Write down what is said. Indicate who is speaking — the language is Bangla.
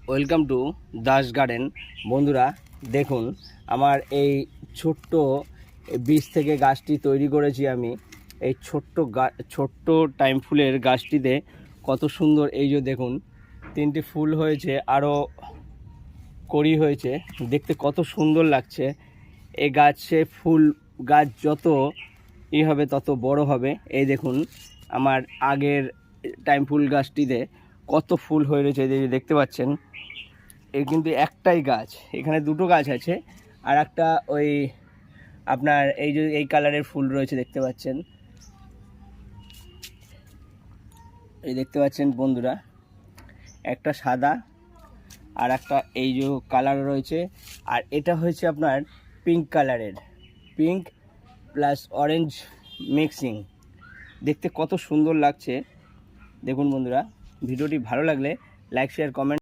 Speaker 1: Welcome to Das garden. বন্ধুরা দেখুন, আমার এই ছোট্ট বীজ থেকে গাছটি তৈরি করেছি আমি। এই ছোট্ট টাইম ফুলের গাছটিতে কত সুন্দর, এই যে দেখুন 3টি ফুল হয়েছে, আরও কড়ি হয়েছে, দেখতে কত সুন্দর লাগছে। এই গাছে ফুল গাছ যত হবে তত বড় হবে। এই দেখুন আমার আগের টাইম ফুল গাছটিতে কত ফুল হয়ে রয়েছে, এই যে দেখতে পাচ্ছেন। এর কিন্তু একটাই গাছ, এখানে দুটো গাছ আছে, আর একটা ওই আপনার এই যে এই কালারের ফুল রয়েছে দেখতে পাচ্ছেন, এই দেখতে পাচ্ছেন বন্ধুরা, একটা সাদা আর একটা এই যে কালার রয়েছে, আর এটা হয়েছে আপনার পিঙ্ক কালারের, পিঙ্ক প্লাস অরেঞ্জ মিক্সিং। দেখতে কত সুন্দর লাগছে দেখুন বন্ধুরা। ভিডিওটি ভালো লাগলে লাইক শেয়ার কমেন্ট